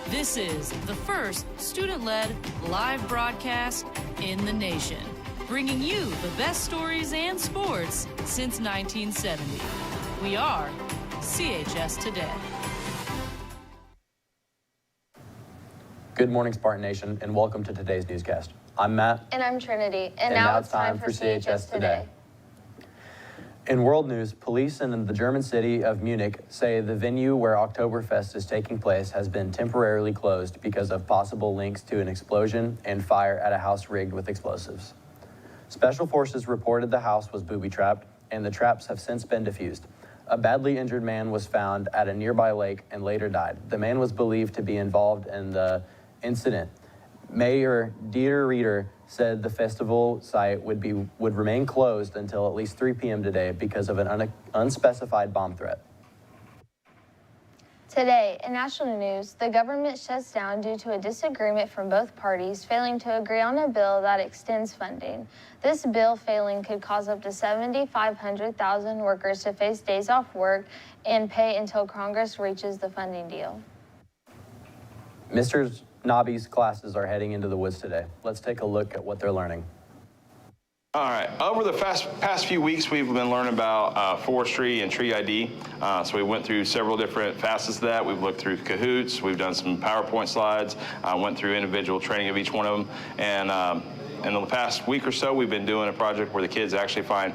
This is the first student-led live broadcast in the nation, bringing you the best stories and sports since 1970. We are CHS Today. Good morning, Spartan Nation, and welcome to today's newscast. I'm Matt. And I'm Trinity. And now it's time for CHS Today. In world news, police in the German city of Munich say the venue where Oktoberfest is taking place has been temporarily closed because of possible links to an explosion and fire at a house rigged with explosives. Special forces reported the house was booby-trapped, and the traps have since been defused. A badly injured man was found at a nearby lake and later died. The man was believed to be involved in the incident. Mayor Dieter Reeder said the festival site would remain closed until at least 3 p.m. today because of an unspecified bomb threat. Today, in national news, the government shuts down due to a disagreement from both parties failing to agree on a bill that extends funding. This bill failing could cause up to 500,000 workers to face days off work and pay until Congress reaches the funding deal. Mr. Nobby's classes are heading into the woods today. Let's take a look at what they're learning. All right, over the past few weeks, we've been learning about forestry and tree ID. So we went through several different facets of that. We've looked through Kahoots, we've done some PowerPoint slides, went through individual training of each one of them. And in the past week or so, we've been doing a project where the kids actually find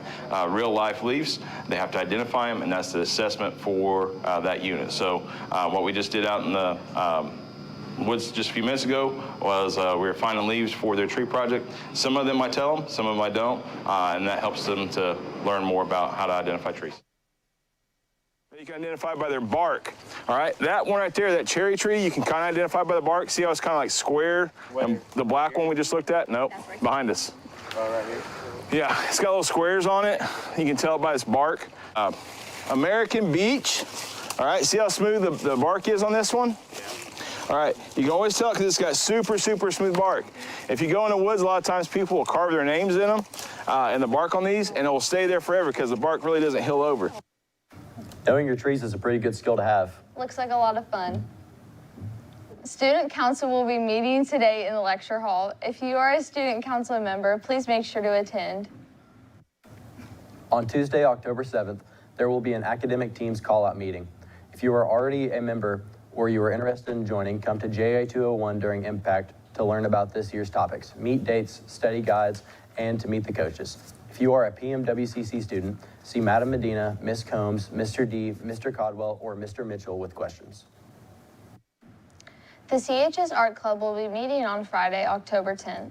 real life leaves. They have to identify them, and that's the assessment for that unit. So what we just did out in the woods just a few minutes ago was we were finding leaves for their tree project. Some of them I tell them, some of them I don't, and that helps them to learn more about how to identify trees. You can identify by their bark. All right, that one right there, that cherry tree, you can kind of identify by the bark. See how it's kind of like square? And the black one we just looked at? Nope, behind us. Oh, right here? Yeah, it's got little squares on it. You can tell by its bark. American beech. All right, see how smooth the bark is on this one? Yeah. All right, you can always tell because it's got super, super smooth bark. If you go in the woods, a lot of times people will carve their names in them, in the bark on these, and it will stay there forever because the bark really doesn't heal over. Knowing your trees is a pretty good skill to have. Looks like a lot of fun. Student council will be meeting today in the lecture hall. If you are a student council member, please make sure to attend. On Tuesday, October 7th, there will be an academic teams call-out meeting. If you are already a member or you are interested in joining, come to JA 201 during Impact to learn about this year's topics, meet dates, study guides, and to meet the coaches. If you are a PMWCC student, see Madam Medina, Ms. Combs, Mr. D, Mr. Codwell, or Mr. Mitchell with questions. The CHS Art Club will be meeting on Friday, October 10th.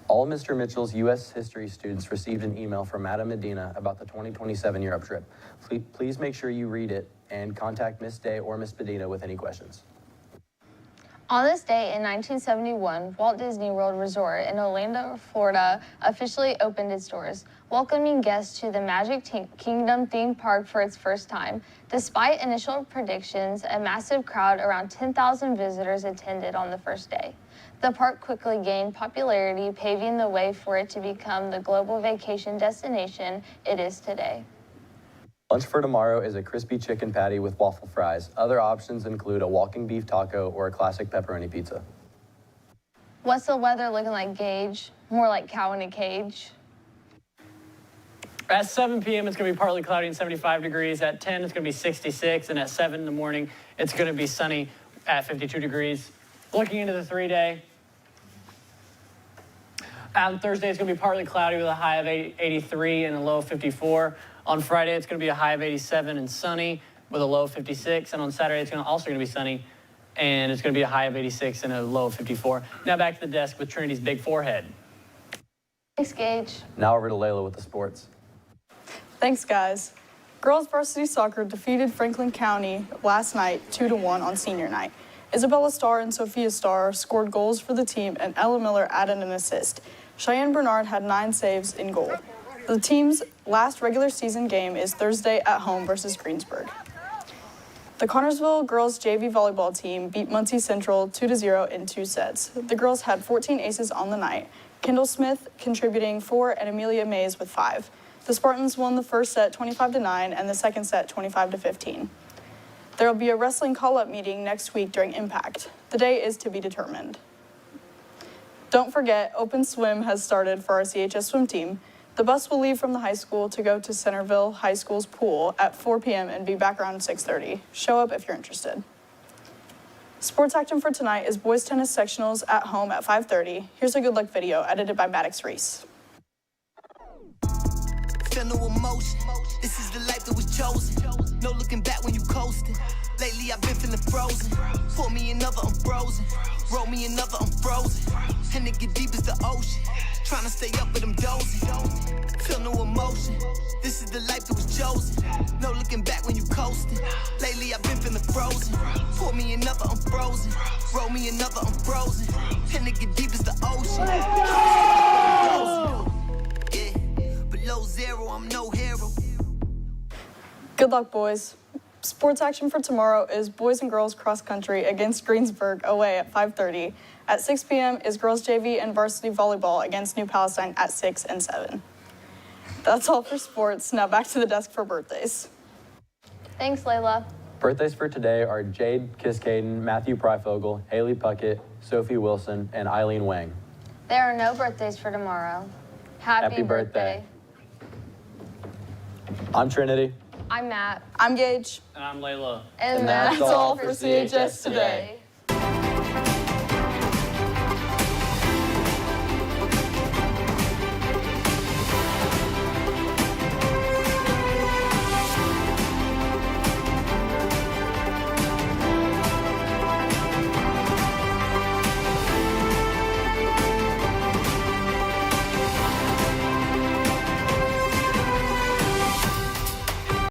All Mr. Mitchell's U.S. history students received an email from Madam Medina about the 2027 Europe trip. Please make sure you read it and contact Miss Day or Miss Medina with any questions. On this day in 1971, Walt Disney World Resort in Orlando, Florida, officially opened its doors, welcoming guests to the Magic Kingdom theme park for its first time. Despite initial predictions, a massive crowd, around 10,000 visitors, attended on the first day. The park quickly gained popularity, paving the way for it to become the global vacation destination it is today. Lunch for tomorrow is a crispy chicken patty with waffle fries. Other options include a walking beef taco or a classic pepperoni pizza. What's the weather looking like, Gage? More like cow in a cage. At 7 p.m., it's going to be partly cloudy and 75 degrees. At 10, it's going to be 66. And at 7 in the morning, it's going to be sunny at 52 degrees. Looking into the 3-day, on Thursday, it's going to be partly cloudy with a high of 83 and a low of 54. On Friday, it's going to be a high of 87 and sunny with a low of 56. And on Saturday, it's also going to be sunny, and it's going to be a high of 86 and a low of 54. Now back to the desk with Trinity's Big Forehead. Thanks, Gage. Now over to Layla with the sports. Thanks, guys. Girls varsity soccer defeated Franklin County last night 2-1 on senior night. Isabella Starr and Sophia Starr scored goals for the team, and Ella Miller added an assist. Cheyenne Bernard had 9 saves in goal. The team's last regular season game is Thursday at home versus Greensburg. The Connorsville girls JV volleyball team beat Muncie Central 2-0 in 2 sets. The girls had 14 aces on the night, Kendall Smith contributing 4 and Amelia Mays with 5. The Spartans won the first set 25-9 and the second set 25-15. There will be a wrestling call-up meeting next week during Impact. The day is to be determined. Don't forget, Open Swim has started for our CHS swim team. The bus will leave from the high school to go to Centerville High School's pool at 4 p.m. and be back around 6:30. Show up if you're interested. Sports action for tonight is boys tennis sectionals at home at 5:30. Here's a good luck video edited by Maddox Reese. Feel no emotion. This is the life that was chosen. No looking back when you coasting. Lately I've been feeling frozen. Pour me another, I'm frozen. Roll me another, I'm frozen. And it get deep as the ocean. Trying to stay up, but I'm dozing. Feel no emotion. This is the life that was chosen. No looking back when you coasting. Lately I've been feeling frozen. Pour me another, I'm frozen. Roll me another, I'm frozen. And it get deep as the ocean. Yeah, below zero, I'm no hero. Good luck, boys. Sports action for tomorrow is boys and girls cross country against Greensburg away at 5:30. At 6 p.m. is girls JV and varsity volleyball against New Palestine at 6 and 7. That's all for sports. Now back to the desk for birthdays. Thanks, Layla. Birthdays for today are Jade Kiskaden, Matthew Pryfogel, Haley Puckett, Sophie Wilson, and Eileen Wang. There are no birthdays for tomorrow. Happy birthday. I'm Trinity. I'm Matt. I'm Gage. And I'm Layla. And that's all for CHS today.